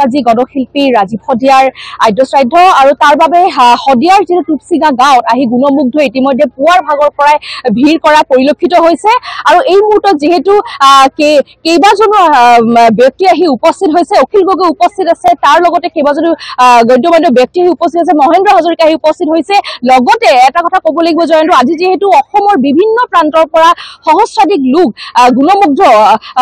আজি গণশিল্পী ৰাজীৱ শদিয়াৰ আদ্য শ্ৰাদ্ধ আৰু তাৰ বাবে শদিয়াৰ যিটো টুপচিঙা গাঁৱত আহি গুণমুগ্ধ ইতিমধ্যে পুৱাৰ ভাগৰ পৰাই ভিৰ কৰা পৰিলক্ষিত হৈছে আৰু এই মুহূৰ্তত যিহেতু কেইবাজনো ব্যক্তি আহি উপস্থিত হৈছে অখিল গগৈ উপস্থিত আছে তাৰ লগতে কেইবাজনো গণ্যমান্য ব্যক্তি আহি উপস্থিত আছে মহেন্দ্ৰ হাজৰিকা আহি উপস্থিত হৈছে লগতে এটা কথা ক'ব লাগিব জয়ন্ত আজি যিহেতু অসমৰ বিভিন্ন প্ৰান্তৰ পৰা সহস্ৰাধিক লোক গুণমুগ্ধ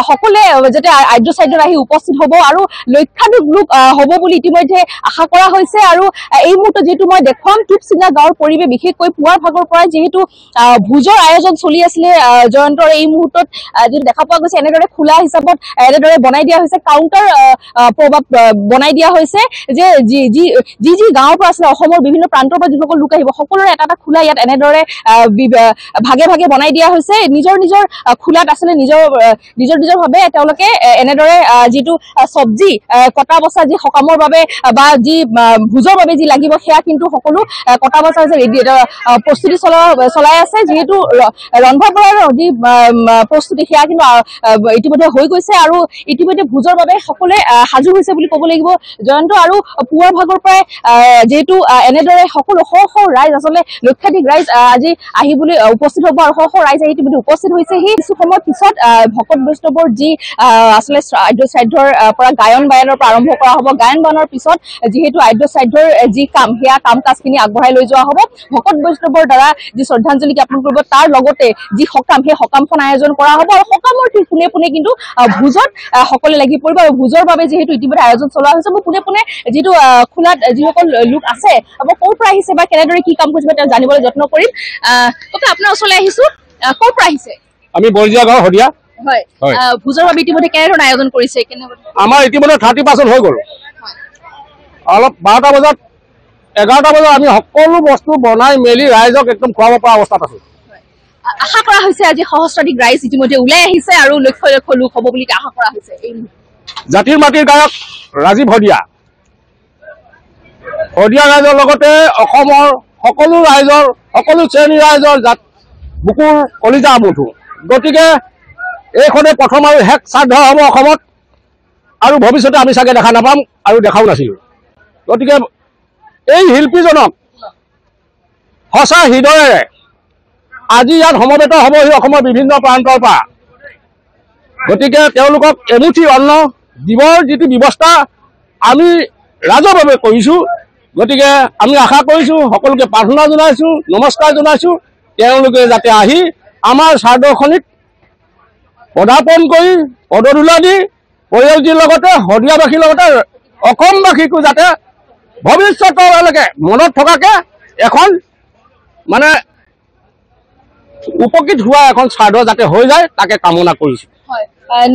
সকলে যাতে আদ্য শ্ৰাদ্ধত আহি উপস্থিত হ'ব আৰু লক্ষাধিক লোক হ'ব বুলি ইতিমধ্যে আশা কৰা হৈছে আৰু এই মুহূৰ্তত যেহেতু মই দেখুৱাম টুপচিঙা গাঁৱৰ পৰিৱেশ বিশেষকৈ পুৱাৰ ভাগৰ পৰা যেহেতু ভোজৰ আয়োজন চলি আছিলে জয়ন্তৰ এই মুহূৰ্তত যেটা দেখা পোৱা গৈছে এনেদৰে খোলা হিচাপত এনেদৰে বনাই দিয়া হৈছে কাউণ্টাৰ বনাই দিয়া হৈছে যে যি গাঁৱৰ পৰা আছিলে অসমৰ বিভিন্ন প্ৰান্তৰ পৰা যিসকল লোক আহিব সকলোৰে এটা খোলা ইয়াত এনেদৰে ভাগে ভাগে বনাই দিয়া হৈছে নিজৰ নিজৰ খোলাত আছিলে নিজৰ ভাৱে তেওঁলোকে এনেদৰে যিটো চব্জি কটা বচা যি সকামৰ বাবে বা যি ভোজৰ বাবে যি লাগিব সেয়া কিন্তু সকলো কটা বচা প্ৰস্তুতি চলাই আছে যিহেতু ৰন্ধা বঢ়াৰ যি প্ৰস্তুতি সেয়া কিন্তু ইতিমধ্যে হৈ গৈছে আৰু ইতিমধ্যে ভোজৰ বাবে সকলোৱে সাজু হৈছে বুলি ক'ব লাগিব জয়ন্ত আৰু পুৱাৰ ভাগৰ পৰাই যেহেতু এনেদৰে সকলো শ ৰাইজ আচলতে লক্ষাধিক ৰাইজ আজি আহিবলৈ উপস্থিত হ'ব আৰু শ ৰাইজ আহি ইতিমধ্যে উপস্থিত হৈছে সেই কিছু সময়ৰ পিছত ভকত বৈষ্ণৱৰ যি আচলতে আদ্য শ্ৰাদ্ধৰ পৰা গায়ন বায়নৰ পৰা আৰম্ভ কৰা হ'ব গায়ন বায়নৰ পিছত যিহেতু আদ্য শ্ৰাদ্ধৰ যি কাম সেয়া কাম কাজখিনি আগবঢ়াই লৈ যোৱা হ'ব ভকত বৈষ্ণৱৰ দ্বাৰা যি শ্ৰদ্ধাঞ্জলি জ্ঞাপন কৰিব তাৰ লগতে যি সকাম সেই সকামখন আয়োজন কৰা হ'ব আৰু সকামৰ পোনে পোনে কিন্তু ভোজত সকলে লাগি পৰিব আৰু ভোজৰ বাবে যিহেতু ইতিমধ্যে আয়োজন চলোৱা হৈছে মই পোনে পোনে যিটো খোলাত যিসকল লোক আছে মই ক'ৰ পৰা আহিছে বা কেনেদৰে কি কাম কৰিছে তেওঁ জানিবলৈ যত্ন কৰিম আপোনাৰ ওচৰলৈ আহিছো ক'ৰ পৰা আহিছে আমি বৰজিয়া গাঁও শদিয়া হয় ভোজৰ বাবে ইতিমধ্যে কেনেধৰণে আয়োজন কৰিছে আমাৰ ইতিমধ্যে 30% হৈ গ'ল অলপ 12টা বজাত 11টা বজাত আমি সকলো বস্তু বনাই মেলি ৰাইজক একদম খুৱাব পৰা অৱস্থাত আছো আশা কৰা হৈছে আজি সহস্ৰাধিক ৰাইজ ইতিমধ্যে ওলাই আহিছে আৰু লক্ষ লক্ষ লোক হ'ব বুলি আশা কৰা হৈছে জাতিৰ মাটিৰ গায়ক ৰাজীৱ শদিয়া ৰাইজৰ লগতে অসমৰ সকলো ৰাইজৰ সকলো শ্ৰেণীৰ ৰাইজৰ বুকুৰ কলিজা মুঠো গতিকে এইখনে প্ৰথম আৰু শেষ শ্ৰাদ্ধ হ'ব অসমত আৰু ভৱিষ্যতে আমি চাগে দেখা নাপাম আৰু দেখাও নাছিলোঁ গতিকে এই শিল্পীজনক সঁচা হৃদয়েৰে আজি ইয়াত সমবেত হ'বহি অসমৰ বিভিন্ন প্ৰান্তৰ পৰা গতিকে তেওঁলোকক এমুঠি অন্ন দিবৰ যিটো ব্যৱস্থা আমি ৰাজহুৱাভাৱে কৰিছোঁ গতিকে আমি আশা কৰিছোঁ সকলোকে প্ৰাৰ্থনা জনাইছোঁ নমস্কাৰ জনাইছোঁ তেওঁলোকে যাতে আহি আমাৰ শ্ৰাদ্ধখনিত পদাৰ্পণ কৰি পদধূলা দি পৰিয়ালটিৰ লগতে শদিয়াবাসীৰ লগতে অসমবাসীকো যাতে ভৱিষ্যতলৈকে মনত থকাকে এখন মানে উপকৃত হোৱা এখন শ্ৰাদ্ধ যাতে হৈ যায় তাকে কামনা কৰিছোঁ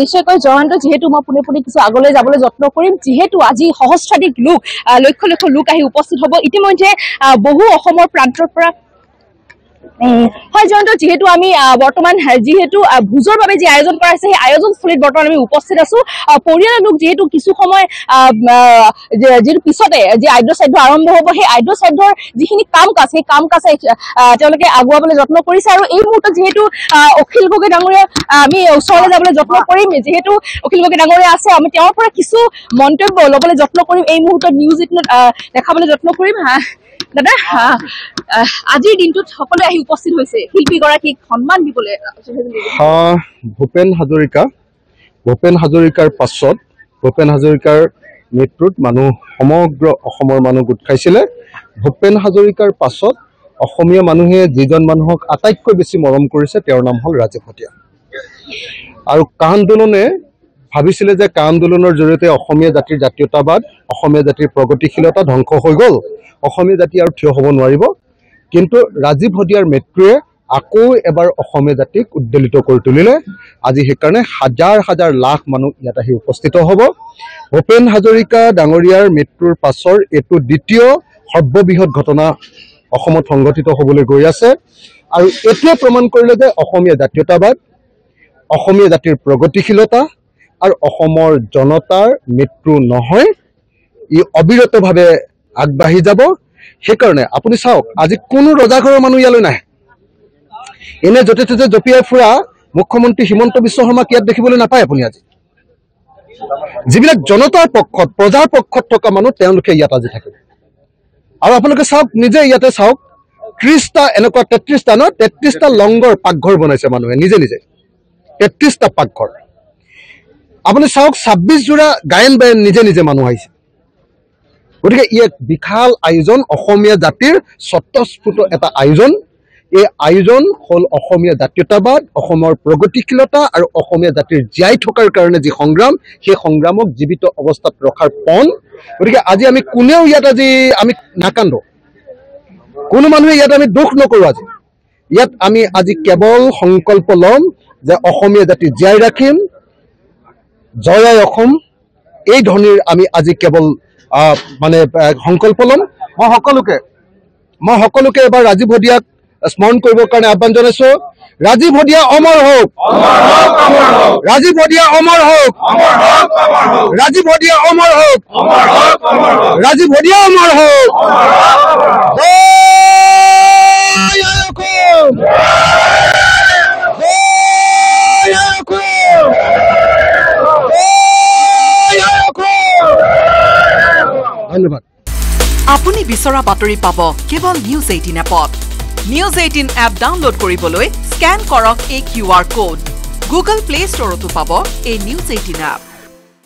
নিশ্চয়কৈ জয়ন্ত যিহেতু মই পোনে পোনে কিছু আগলৈ যাবলৈ যত্ন কৰিম যিহেতু আজি সহস্ৰাধিক লোক লক্ষ লক্ষ লোক আহি উপস্থিত হ'ব ইতিমধ্যে বহু অসমৰ প্ৰান্তৰ পৰা হয় জয়ন্ত যিহেতু আমি বৰ্তমান যিহেতু ভোজৰ বাবে যি আয়োজন কৰা হৈছে সেই আয়োজনস্থলীত বৰ্তমান আমি উপস্থিত আছো পৰিয়ালৰ লোক যিহেতু কিছু সময় যিটো পিছতে যি আদ্য শ্ৰাদ্ধ আৰম্ভ হ'ব সেই আদ্য শ্ৰাদ্ধৰ যিখিনি কাম কাজ সেই কাম কাজ তেওঁলোকে আগুৱাবলৈ যত্ন কৰিছে আৰু এই মুহূৰ্তত যিহেতু অখিল গগৈ ডাঙৰীয়া আমি ওচৰলৈ যাবলৈ যত্ন কৰিম যিহেতু অখিল গগৈ ডাঙৰীয়া আছে আমি তেওঁৰ পৰা কিছু মন্তব্য ল'বলৈ যত্ন কৰিম এই মুহূৰ্তত নিউজ 18 দেখাবলৈ যত্ন কৰিম দাদা আজিৰ দিনটোত সকলোৱে আহি উপস্থিত হৈছে শিল্পীগৰাকীক সন্মান দিবলৈ ভূপেন হাজৰিকাৰ পাছত ভূপেন হাজৰিকাৰ মৃত্যুত মানুহ সমগ্ৰ অসমৰ মানুহ গোট খাইছিলে ভূপেন হাজৰিকাৰ পাছত অসমীয়া মানুহে যিজন মানুহক আটাইতকৈ বেছি মৰম কৰিছে তেওঁৰ নাম হ'ল ৰাজীৱ শদিয়া আৰু কা আন্দোলনে ভাবিছিলে যে কা আন্দোলনৰ জৰিয়তে অসমীয়া জাতিৰ জাতীয়তাবাদ অসমীয়া জাতিৰ প্ৰগতিশীলতা ধ্বংস হৈ গ'ল অসমীয়া জাতি আৰু থিয় হ'ব নোৱাৰিব কিন্তু ৰাজীৱ শদিয়াৰ মৃত্যুৱে আকৌ এবাৰ অসমীয়া জাতিক উদ্বেলিত কৰি তুলিলে আজি সেইকাৰণে হাজাৰ হাজাৰ লাখ মানুহ ইয়াত আহি উপস্থিত হ'ব ভূপেন হাজৰিকা ডাঙৰীয়াৰ মৃত্যুৰ পাছৰ এইটো দ্বিতীয় সৰ্ববৃহৎ ঘটনা অসমত সংঘটিত হ'বলৈ গৈ আছে আৰু এইটোৱে প্ৰমাণ কৰিলে যে অসমীয়া জাতীয়তাবাদ অসমীয়া জাতিৰ প্ৰগতিশীলতা আৰু অসমৰ জনতাৰ মৃত্যু নহয় ই অবিৰতভাৱে আগবাঢ়ি যাব সেইকাৰণে আপুনি চাওক আজি কোনো ৰজাঘৰৰ মানুহ ইয়ালৈ নাহে এনে য'তে ত'তে জপিয়াই ফুৰা মুখ্যমন্ত্ৰী হিমন্ত বিশ্ব শৰ্মাক ইয়াত দেখিবলৈ নাপায় আপুনি আজি যিবিলাক জনতাৰ পক্ষত প্ৰজাৰ পক্ষত থকা মানুহ তেওঁলোকে ইয়াত আজি থাকে আৰু আপোনালোকে চাওক নিজে ইয়াতে চাওক 30টা এনেকুৱা 33টা ন 33টা লংগৰ পাকঘৰ বনাইছে মানুহে নিজে নিজে 33টা পাকঘৰ আপুনি চাওক 26 জোৰা গায়ন বায়ন নিজে নিজে মানুহ আহিছে গতিকে ই এক বিশাল আয়োজন অসমীয়া জাতিৰ স্বতঃস্ফূৰ্ত এটা আয়োজন এই আয়োজন হল অসমীয়া জাতীয়তাবাদ অসমৰ প্ৰগতিশীলতা আৰু অসমীয়া জাতিৰ জীয়াই থকাৰ কাৰণে যি সংগ্ৰাম সেই সংগ্ৰামক জীৱিত অৱস্থাত ৰখাৰ পণ গতিকে আজি আমি কোনেও ইয়াত আজি আমি নাকান্দো কোনো মানুহে ইয়াত আমি দুখ নকৰো আজি ইয়াত আমি আজি কেৱল সংকল্প লম যে অসমীয়া জাতি জীয়াই ৰাখিম জয় অসম এই ধ্বনিৰ আমি আজি কেৱল মানে সংকল্প লম মই সকলোকে এবাৰ ৰাজীৱ হদিয়াক স্মৰণ কৰিবৰ কাৰণে আহ্বান জনাইছো ৰাজীৱ হদিয়া অমৰ হওক ৰাজীৱ হদিয়া অমৰ হওক ৰাজীৱ হদিয়া অমৰ হওক ৰাজীৱ হদিয়া অমৰ হওক ধন্যবাদ আপুনি বিচৰা বাতৰি পাব কেৱল নিউজ 18 এপত নিউজ 18 এপ ডাউনলোড কৰিবলৈ স্ক্যান কৰক এই QR কোড গুগল প্লে ষ্টৰতো পাব এই নিউজ 18 এপ